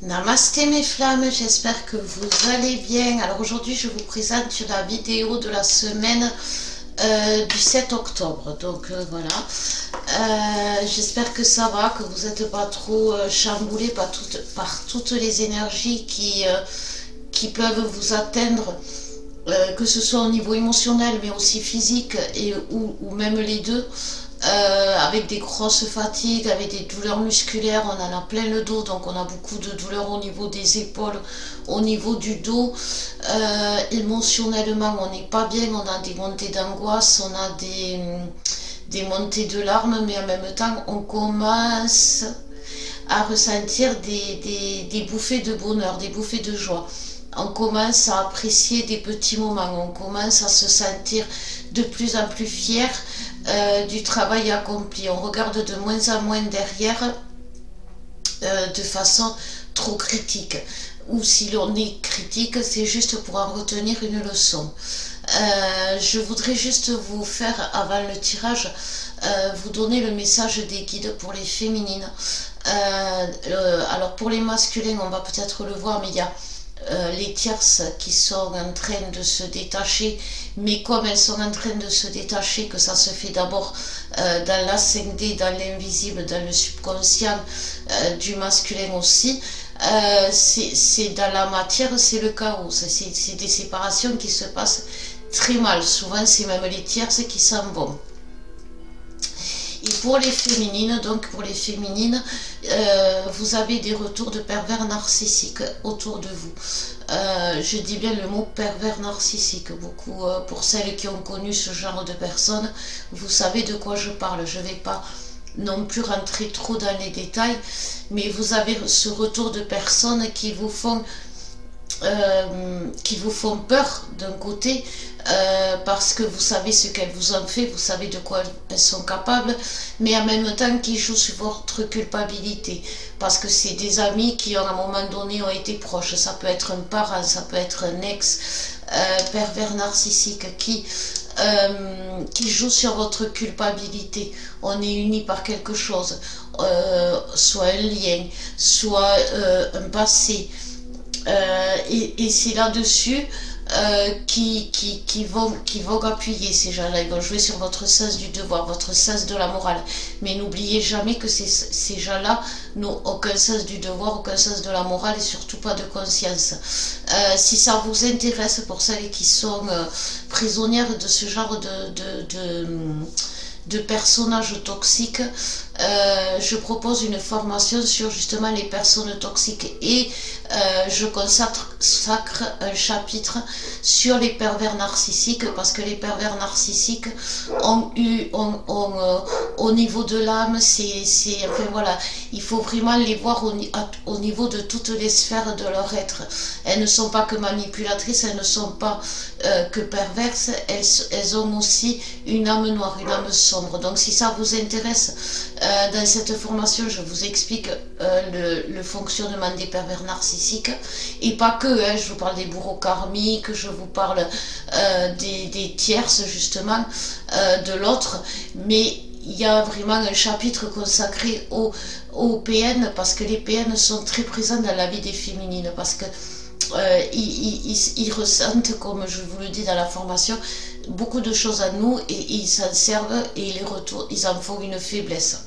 Namasté mes flammes, j'espère que vous allez bien. Alors aujourd'hui je vous présente la vidéo de la semaine du 7 octobre. Donc voilà, j'espère que ça va, que vous n'êtes pas trop chamboulés par toutes les énergies qui peuvent vous atteindre, que ce soit au niveau émotionnel mais aussi physique ou même les deux. Avec des grosses fatigues, avec des douleurs musculaires, on en a plein le dos, donc on a beaucoup de douleurs au niveau des épaules, au niveau du dos. Émotionnellement, on n'est pas bien, on a des montées d'angoisse, on a des montées de larmes, mais en même temps, on commence à ressentir des bouffées de bonheur, des bouffées de joie. On commence à apprécier des petits moments, on commence à se sentir de plus en plus fier du travail accompli. On regarde de moins en moins derrière de façon trop critique. Ou si l'on est critique, c'est juste pour en retenir une leçon. Je voudrais juste vous faire, avant le tirage, vous donner le message des guides pour les féminines. Alors pour les masculins, on va peut-être le voir, mais il y a les tierces qui sont en train de se détacher, mais comme elles sont en train de se détacher, que ça se fait d'abord dans la 5D, dans l'invisible, dans le subconscient du masculin aussi, c'est dans la matière, c'est le chaos, c'est des séparations qui se passent très mal. Souvent c'est même les tierces qui s'en vont. Et pour les féminines, vous avez des retours de pervers narcissiques autour de vous. Je dis bien le mot pervers narcissique. Beaucoup, pour celles qui ont connu ce genre de personnes, vous savez de quoi je parle. Je ne vais pas non plus rentrer trop dans les détails, mais vous avez ce retour de personnes qui vous font peur d'un côté, parce que vous savez ce qu'elles vous ont fait, vous savez de quoi elles sont capables, mais en même temps qui jouent sur votre culpabilité, parce que c'est des amis qui à un moment donné ont été proches. Ça peut être un parent, ça peut être un ex pervers narcissique qui joue sur votre culpabilité. On est unis par quelque chose, soit un lien, soit un passé. Et c'est là-dessus qui vont appuyer ces gens-là. Ils vont jouer sur votre sens du devoir, votre sens de la morale. Mais n'oubliez jamais que ces gens-là n'ont aucun sens du devoir, aucun sens de la morale et surtout pas de conscience. Si ça vous intéresse, pour celles qui sont prisonnières de ce genre de personnages toxiques, je propose une formation sur justement les personnes toxiques et je consacre un chapitre sur les pervers narcissiques, parce que les pervers narcissiques au niveau de l'âme, enfin voilà, il faut vraiment les voir au niveau de toutes les sphères de leur être. Elles ne sont pas que manipulatrices, elles ne sont pas que perverses, elles ont aussi une âme noire, une âme sombre. Donc si ça vous intéresse, dans cette formation je vous explique le fonctionnement des pervers narcissiques, et pas que, hein, je vous parle des bourreaux karmiques, je vous parle des tierces justement, de l'autre, mais il y a vraiment un chapitre consacré aux PN, parce que les PN sont très présents dans la vie des féminines, parce que ils ressentent, comme je vous le dis dans la formation, beaucoup de choses à nous, et ils s'en servent et ils en font une faiblesse.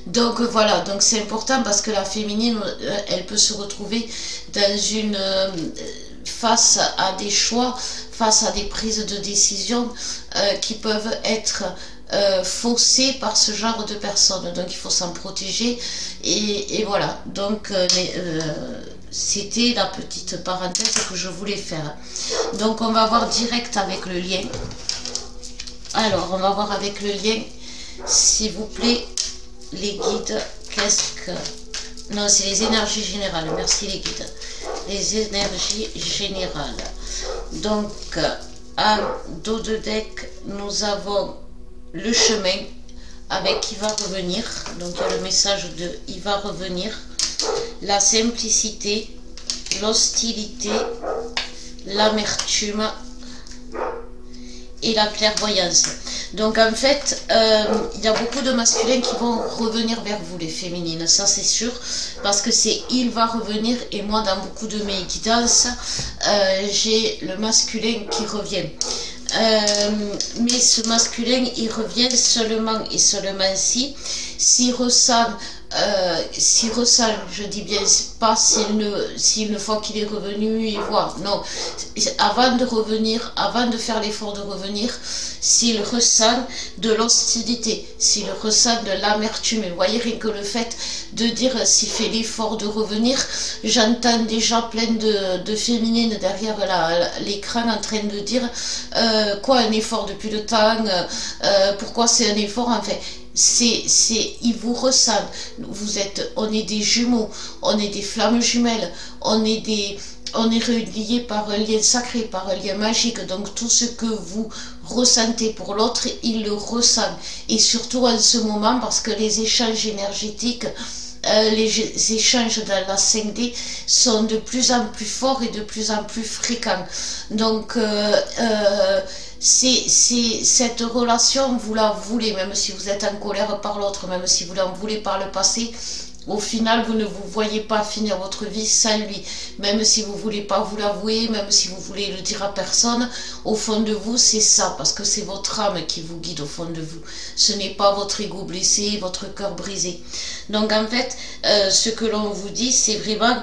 Donc voilà, donc c'est important, parce que la féminine, elle peut se retrouver dans face à des choix, face à des prises de décision qui peuvent être faussées par ce genre de personnes. Donc il faut s'en protéger, et voilà. Donc c'était la petite parenthèse que je voulais faire. Donc on va voir direct avec le lien. Alors on va voir avec le lien, s'il vous plaît, les guides. Qu'est-ce que... Non, c'est les énergies générales. Merci les guides. Les énergies générales. Donc en dos de deck, nous avons le chemin avec il va revenir. Donc il y a le message de il va revenir. La simplicité, l'hostilité, l'amertume et la clairvoyance. Donc en fait, il y a beaucoup de masculins qui vont revenir vers vous, les féminines, ça c'est sûr, parce que c'est il va revenir, et moi dans beaucoup de mes guidances, j'ai le masculin qui revient. Mais ce masculin, il revient seulement et seulement s'il ressent, je dis bien pas s'il ne fois qu'il est revenu, il voit, non, avant de revenir, avant de faire l'effort de revenir, s'il ressent de l'hostilité, s'il ressent de l'amertume, vous voyez, rien que le fait de dire s'il fait l'effort de revenir, j'entends déjà plein de féminines derrière l'écran en train de dire quoi un effort depuis le temps, pourquoi c'est un effort, enfin, il vous ressent, on est des jumeaux, on est des flammes jumelles, on est reliés par un lien sacré, par un lien magique, donc tout ce que vous ressentez pour l'autre, il le ressent, et surtout en ce moment, parce que les échanges énergétiques, les échanges dans la 5D sont de plus en plus forts et de plus en plus fréquents, donc cette relation, vous la voulez, même si vous êtes en colère par l'autre, même si vous l'en voulez par le passé, au final, vous ne vous voyez pas finir votre vie sans lui. Même si vous ne voulez pas vous l'avouer, même si vous voulez le dire à personne, au fond de vous, c'est ça, parce que c'est votre âme qui vous guide au fond de vous. Ce n'est pas votre ego blessé, votre cœur brisé. Donc en fait, ce que l'on vous dit, c'est vraiment,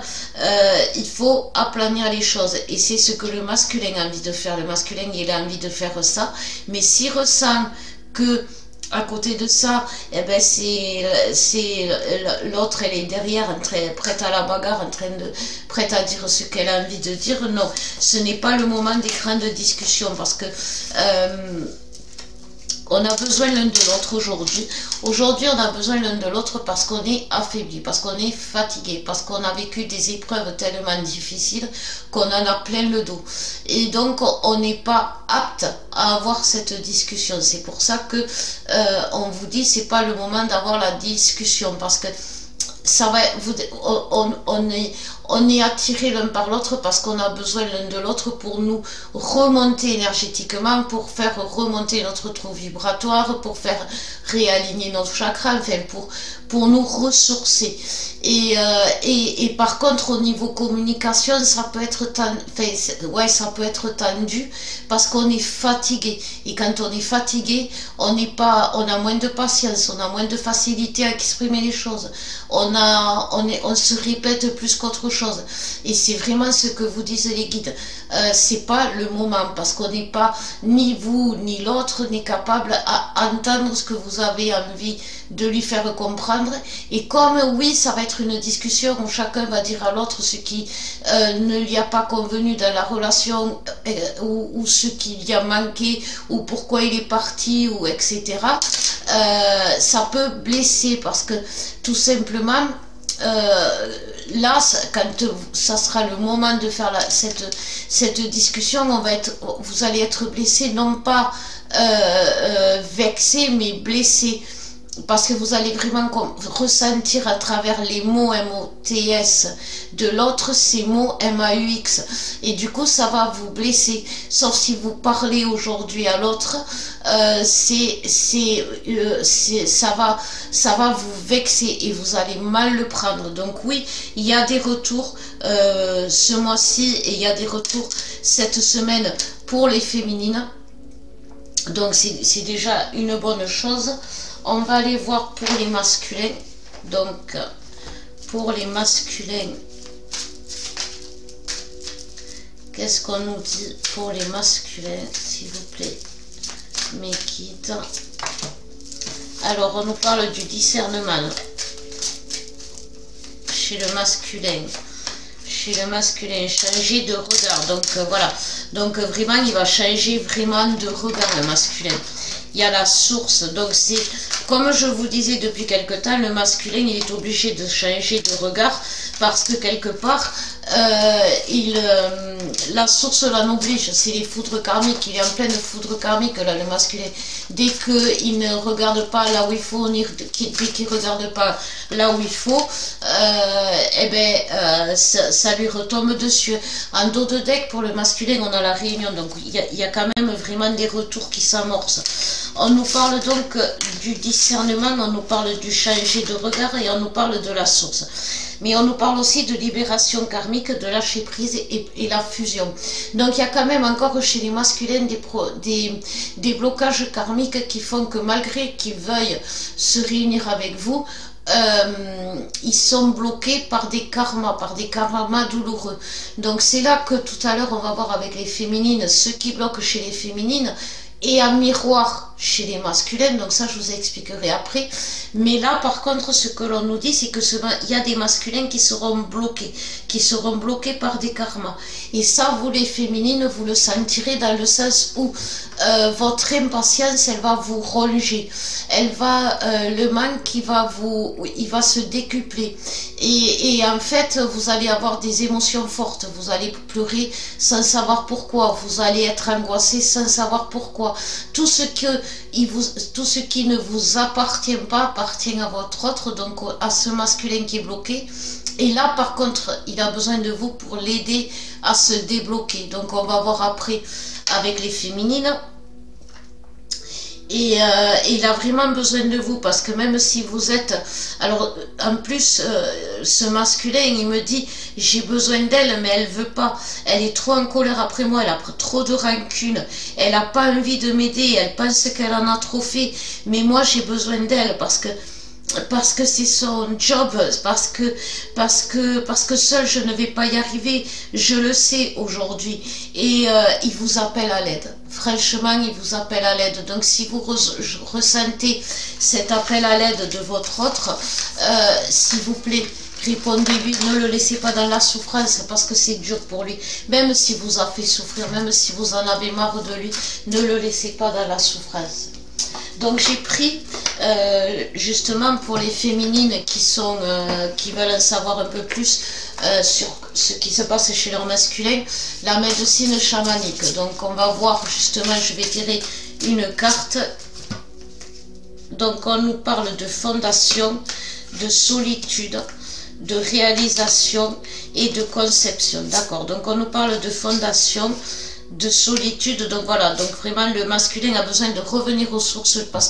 il faut aplanir les choses. Et c'est ce que le masculin a envie de faire. Le masculin, il a envie de faire ça. Mais s'il ressent que à côté de ça, eh ben c'est l'autre, elle est derrière, prête à la bagarre, prête à dire ce qu'elle a envie de dire. Non, ce n'est pas le moment des grandes discussions, parce que on a besoin l'un de l'autre aujourd'hui. Aujourd'hui, on a besoin l'un de l'autre parce qu'on est affaibli, parce qu'on est fatigué, parce qu'on a vécu des épreuves tellement difficiles qu'on en a plein le dos. Et donc, on n'est pas apte à avoir cette discussion. C'est pour ça que on vous dit, c'est pas le moment d'avoir la discussion, parce que ça va, on est attiré l'un par l'autre parce qu'on a besoin l'un de l'autre pour nous remonter énergétiquement, pour faire remonter notre trou vibratoire, pour faire réaligner notre chakra, enfin pour nous ressourcer. Et par contre, au niveau communication, ça peut être ça peut être tendu parce qu'on est fatigué. Et quand on est fatigué, on a moins de patience, on a moins de facilité à exprimer les choses. On se répète plus qu'autre chose. Et c'est vraiment ce que vous disent les guides. C'est pas le moment, parce qu'on n'est pas, ni vous ni l'autre n'est capable à entendre ce que vous avez envie de lui faire comprendre. Et comme oui, ça va être une discussion où chacun va dire à l'autre ce qui ne lui a pas convenu dans la relation, ou ce qui lui a manqué, ou pourquoi il est parti, ou etc. Ça peut blesser, parce que tout simplement, là, quand ça sera le moment de faire cette discussion, vous allez être blessé, non pas vexé, mais blessé, parce que vous allez vraiment ressentir à travers les mots MOTS de l'autre ces mots MAUX, et du coup ça va vous blesser, sauf si vous parlez aujourd'hui à l'autre, ça va vous vexer et vous allez mal le prendre. Donc oui, il y a des retours ce mois-ci, et il y a des retours cette semaine pour les féminines, donc c'est déjà une bonne chose. On va aller voir pour les masculins. Donc, pour les masculins, qu'est-ce qu'on nous dit pour les masculins, s'il vous plaît, mes guides? Alors, on nous parle du discernement chez le masculin. Chez le masculin, changer de regard. Donc, voilà. Donc, vraiment, il va changer vraiment de regard, le masculin. Il y a la source, donc c'est Comme je vous disais depuis quelque temps, le masculin il est obligé de changer de regard parce que quelque part, la source l'en oblige, c'est les foudres karmiques, il est en pleine foudre karmique là, le masculin. Dès qu'il ne regarde pas là où il faut, dès qu'il ne regarde pas là où il faut, ça lui retombe dessus. En dos de deck, pour le masculin, on a la réunion, donc il y a quand même vraiment des retours qui s'amorcent. On nous parle donc du discernement, on nous parle du changer de regard et on nous parle de la source. Mais on nous parle aussi de libération karmique, de lâcher prise et la fusion. Donc il y a quand même encore chez les masculins des blocages karmiques qui font que malgré qu'ils veuillent se réunir avec vous, ils sont bloqués par des karmas douloureux. Donc c'est là que tout à l'heure on va voir avec les féminines, ce qui bloque chez les féminines, et un miroir chez les masculins, donc ça je vous expliquerai après. Mais là par contre ce que l'on nous dit, c'est que il y a des masculins qui seront bloqués par des karmas, et ça vous les féminines vous le sentirez dans le sens où votre impatience elle va vous ronger, elle va le manque il va se décupler, et en fait vous allez avoir des émotions fortes, vous allez pleurer sans savoir pourquoi, vous allez être angoissé sans savoir pourquoi. Tout ce qui ne vous appartient pas appartient à votre autre, donc à ce masculin qui est bloqué. Et là par contre il a besoin de vous pour l'aider à se débloquer. Donc on va voir après avec les féminines. Et il a vraiment besoin de vous, parce que même si vous êtes... Alors, en plus, ce masculin, il me dit, j'ai besoin d'elle, mais elle veut pas. Elle est trop en colère après moi, elle a trop de rancune, elle a pas envie de m'aider, elle pense qu'elle en a trop fait. Mais moi, j'ai besoin d'elle parce que c'est son job, parce que seul je ne vais pas y arriver, je le sais aujourd'hui, et il vous appelle à l'aide. Franchement, il vous appelle à l'aide. Donc si vous ressentez cet appel à l'aide de votre autre, s'il vous plaît, répondez-lui, ne le laissez pas dans la souffrance, parce que c'est dur pour lui. Même si vous a fait souffrir, même si vous en avez marre de lui, ne le laissez pas dans la souffrance. Donc j'ai pris justement pour les féminines qui veulent en savoir un peu plus sur ce qui se passe chez leur masculin, la médecine chamanique. Donc on va voir justement, je vais tirer une carte. Donc on nous parle de fondation, de solitude, de réalisation et de conception. D'accord, donc on nous parle de fondation, de solitude. Donc voilà, donc vraiment le masculin a besoin de revenir aux sources, parce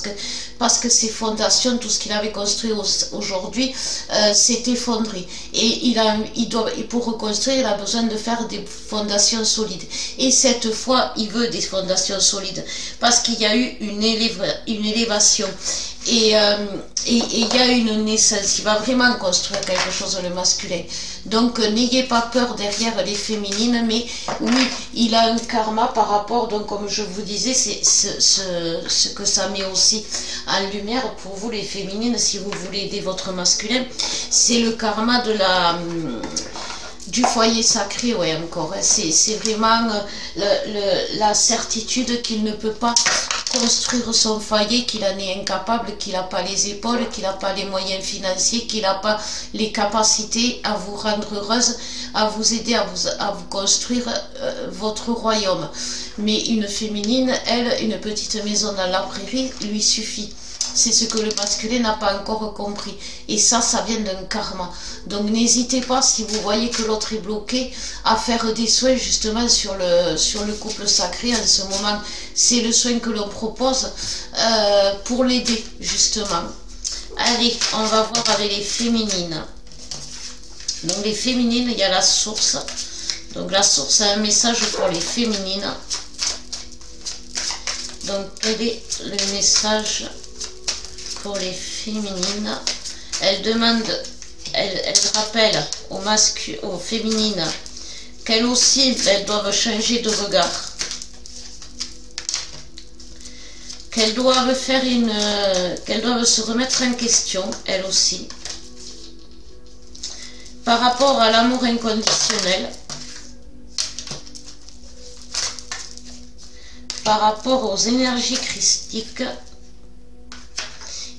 que ses fondations, tout ce qu'il avait construit aujourd'hui s'est effondré, et pour reconstruire il a besoin de faire des fondations solides, et cette fois il veut des fondations solides parce qu'il y a eu une élévation, et il y a une naissance. Il va vraiment construire quelque chose, le masculin. Donc n'ayez pas peur derrière les féminines, mais oui, il a un karma par rapport, donc comme je vous disais, c'est ce que ça met aussi en lumière pour vous les féminines, si vous voulez aider votre masculin, c'est le karma du foyer sacré. Ouais, encore, hein, c'est vraiment la certitude qu'il ne peut pas construire son foyer, qu'il en est incapable, qu'il n'a pas les épaules, qu'il n'a pas les moyens financiers, qu'il n'a pas les capacités à vous rendre heureuse, à vous aider à vous construire votre royaume. Mais une féminine, elle, une petite maison dans la prairie lui suffit. C'est ce que le masculin n'a pas encore compris. Et ça vient d'un karma. Donc n'hésitez pas, si vous voyez que l'autre est bloqué, à faire des soins justement sur le couple sacré. En ce moment, c'est le soin que l'on propose pour l'aider justement. Allez, on va voir avec les féminines. Donc les féminines, il y a la source. Donc la source a un message pour les féminines. Donc quel est le message pour les féminines? Elle demande, elle rappelle aux féminines qu'elles aussi, elles doivent changer de regard, qu'elles doivent qu'elles doivent se remettre en question, elles aussi, par rapport à l'amour inconditionnel, par rapport aux énergies christiques,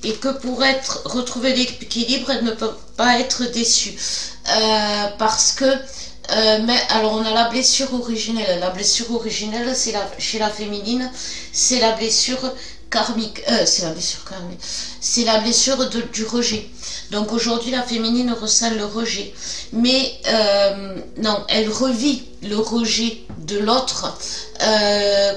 et que pour retrouver l'équilibre, elle ne peut pas être déçue. Parce que, mais alors on a la blessure originelle. La blessure originelle, c'est chez la féminine, c'est la blessure karmique. C'est la blessure karmique. C'est la blessure du rejet. Donc aujourd'hui, la féminine ressent le rejet. Mais non, elle revit le rejet de l'autre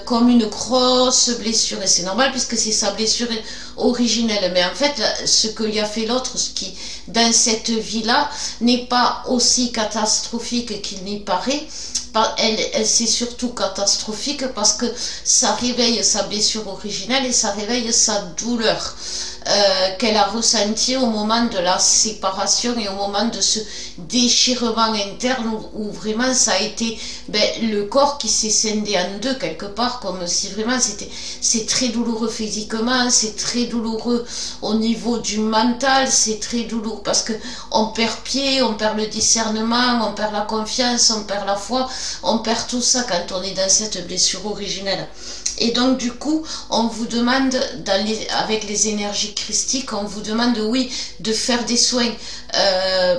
comme une grosse blessure. Et c'est normal puisque c'est sa blessure originelle. Mais en fait, ce que lui a fait l'autre, ce qui dans cette vie-là, n'est pas aussi catastrophique qu'il n'y paraît. Elle c'est surtout catastrophique parce que ça réveille sa blessure originelle et ça réveille sa douleur qu'elle a ressentie au moment de la séparation et au moment de ce déchirement interne où vraiment ça a été le corps qui s'est scindé en deux quelque part, comme si vraiment c'est très douloureux physiquement, c'est très douloureux au niveau du mental, c'est très douloureux parce que on perd pied, on perd le discernement, on perd la confiance, on perd la foi, on perd tout ça quand on est dans cette blessure originelle. Et donc du coup, on vous demande, avec les énergies christiques, on vous demande, oui, de faire des soins,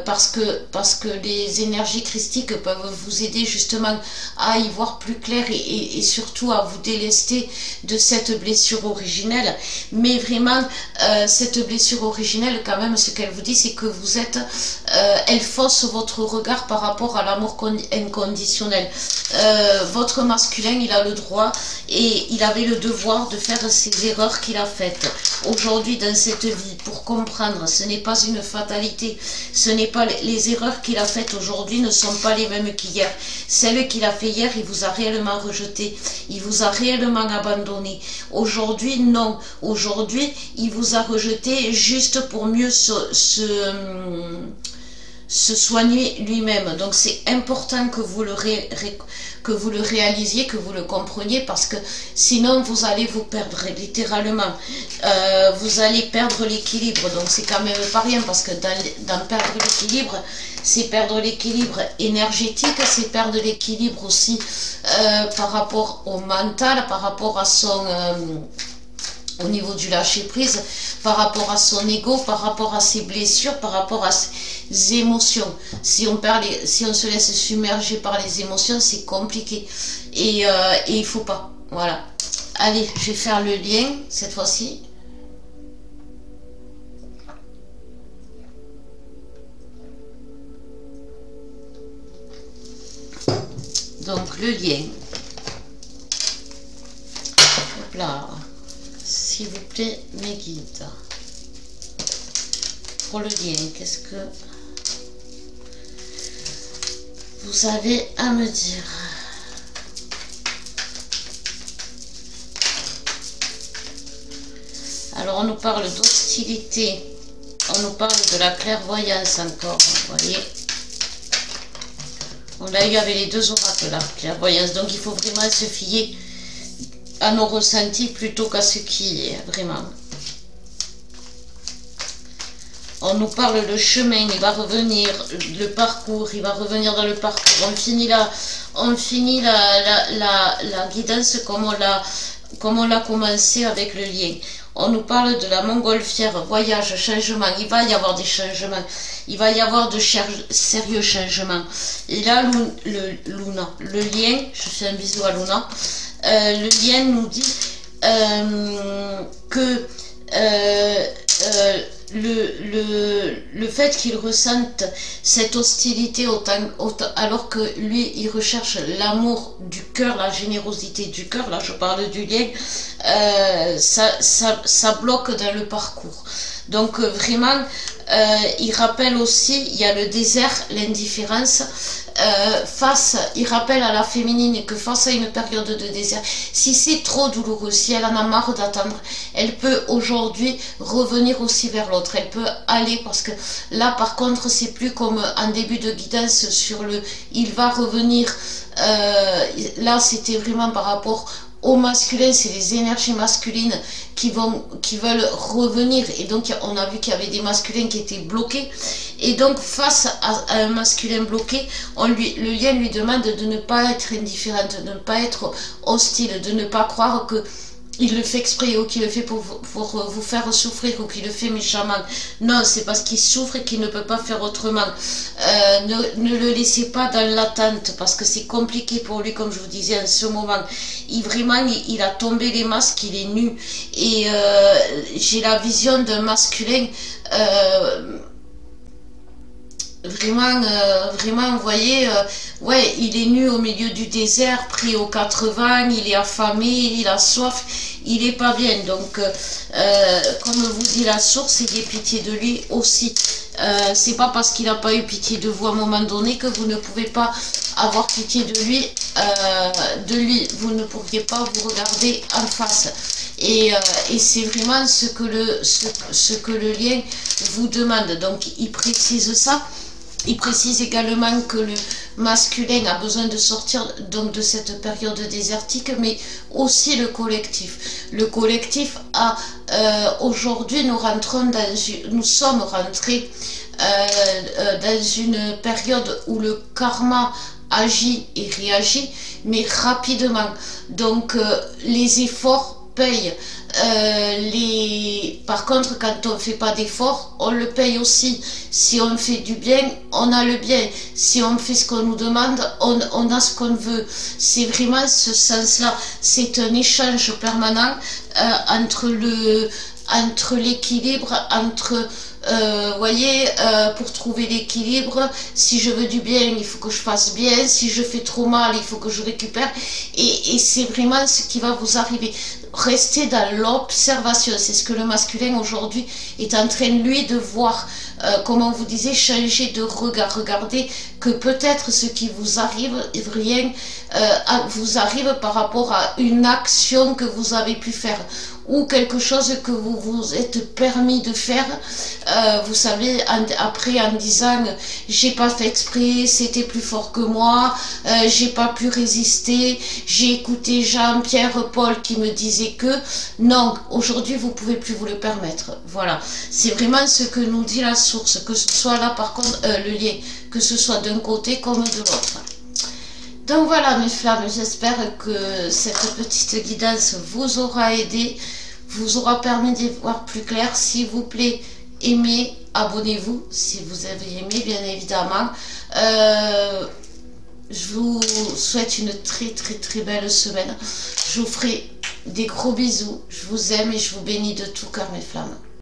parce que les énergies christiques peuvent vous aider justement à y voir plus clair et surtout à vous délester de cette blessure originelle. Mais vraiment, cette blessure originelle, quand même, ce qu'elle vous dit, c'est que vous êtes, elle fausse votre regard par rapport à l'amour inconditionnel. Votre masculin, il a le droit et il avait le devoir de faire ces erreurs qu'il a faites aujourd'hui dans cette vie pour comprendre. Ce n'est pas une fatalité, ce n'est pas les erreurs qu'il a faites aujourd'hui ne sont pas les mêmes qu'hier. Celles qu'il a fait hier, il vous a réellement rejeté, il vous a réellement abandonné. Aujourd'hui, non. Aujourd'hui, il vous a rejeté juste pour mieux se soigner lui-même. Donc c'est important que vous le réalisiez, que vous le compreniez, parce que sinon vous allez vous perdre littéralement. Vous allez perdre l'équilibre. Donc c'est quand même pas rien, parce que dans perdre l'équilibre, c'est perdre l'équilibre énergétique, c'est perdre l'équilibre aussi par rapport au mental, par rapport à son... au niveau du lâcher-prise, par rapport à son ego, par rapport à ses blessures, par rapport à ses émotions. Si on se laisse submerger par les émotions, c'est compliqué. Et il faut pas. Voilà. Allez, je vais faire le lien cette fois-ci. Donc, le lien. Hop là. S'il vous plaît, mes guides. Pour le lien, qu'est-ce que vous avez à me dire? Alors, on nous parle d'hostilité. On nous parle de la clairvoyance encore, vous voyez. On l'a eu avec les deux oracles, la clairvoyance. Donc, il faut vraiment se fier à nos ressentis plutôt qu'à ce qui est vraiment. On nous parle le chemin, il va revenir, le parcours, il va revenir dans le parcours. On finit la guidance comme on l'a commencé avec le lien. On nous parle de la montgolfière, voyage, changement. Il va y avoir des changements. Il va y avoir de sérieux changements. Et là, Luna, le lien, je fais un bisou à Luna. Le lien nous dit que le fait qu'il ressente cette hostilité alors que lui il recherche l'amour du cœur, la générosité du cœur, là je parle du lien, ça bloque dans le parcours. Donc vraiment il rappelle aussi, il y a le désert, l'indifférence, il rappelle à la féminine que face à une période de désert, si c'est trop douloureux, si elle en a marre d'attendre, elle peut aujourd'hui revenir aussi vers l'autre, elle peut aller, parce que là par contre c'est plus comme en début de guidance sur le il va revenir, là c'était vraiment par rapport au masculin, c'est les énergies masculines qui veulent revenir, et donc on a vu qu'il y avait des masculins qui étaient bloqués, et donc face à un masculin bloqué, le lien lui demande de ne pas être indifférente, de ne pas être hostile, de ne pas croire que il le fait exprès ou qu'il le fait pour vous faire souffrir ou qu'il le fait méchamment. Non, c'est parce qu'il souffre et qu'il ne peut pas faire autrement. Ne le laissez pas dans l'attente parce que c'est compliqué pour lui, comme je vous disais en ce moment. Il a tombé les masques, il est nu. Et j'ai la vision d'un masculin vraiment, vous voyez, ouais, il est nu au milieu du désert, pris aux 80, il est affamé, il a soif, il est pas bien. Donc, comme vous dit la source, ayez pitié de lui aussi. C'est pas parce qu'il n'a pas eu pitié de vous à un moment donné que vous ne pouvez pas avoir pitié de lui. Vous ne pourriez pas vous regarder en face. Et c'est vraiment ce que le lien vous demande. Donc, il précise ça. Il précise également que le masculin a besoin de sortir donc de cette période désertique, mais aussi le collectif. Le collectif a aujourd'hui nous sommes rentrés dans une période où le karma agit et réagit, mais rapidement. Donc les efforts payent. Par contre, quand on ne fait pas d'efforts, on le paye aussi. Si on fait du bien, on a le bien. Si on fait ce qu'on nous demande, on a ce qu'on veut. C'est vraiment ce sens-là. C'est un échange permanent entre l'équilibre, voyez, pour trouver l'équilibre, si je veux du bien, il faut que je fasse bien, si je fais trop mal, il faut que je récupère, et c'est vraiment ce qui va vous arriver. Restez dans l'observation, c'est ce que le masculin aujourd'hui est en train, lui, de voir. Comme on vous disait, changer de regard, regardez que peut-être ce qui vous arrive, vous arrive par rapport à une action que vous avez pu faire, ou quelque chose que vous vous êtes permis de faire, vous savez, après en disant j'ai pas fait exprès, c'était plus fort que moi, j'ai pas pu résister, j'ai écouté Jean-Pierre Paul qui me disait que non, aujourd'hui vous pouvez plus vous le permettre. Voilà, c'est vraiment ce que nous dit la source, que ce soit là par contre le lien, que ce soit d'un côté comme de l'autre. Donc voilà mes flammes, j'espère que cette petite guidance vous aura aidé, vous aura permis d'y voir plus clair. S'il vous plaît, aimez, abonnez-vous si vous avez aimé bien évidemment. Je vous souhaite une très belle semaine. Je vous ferai des gros bisous, je vous aime et je vous bénis de tout cœur mes flammes.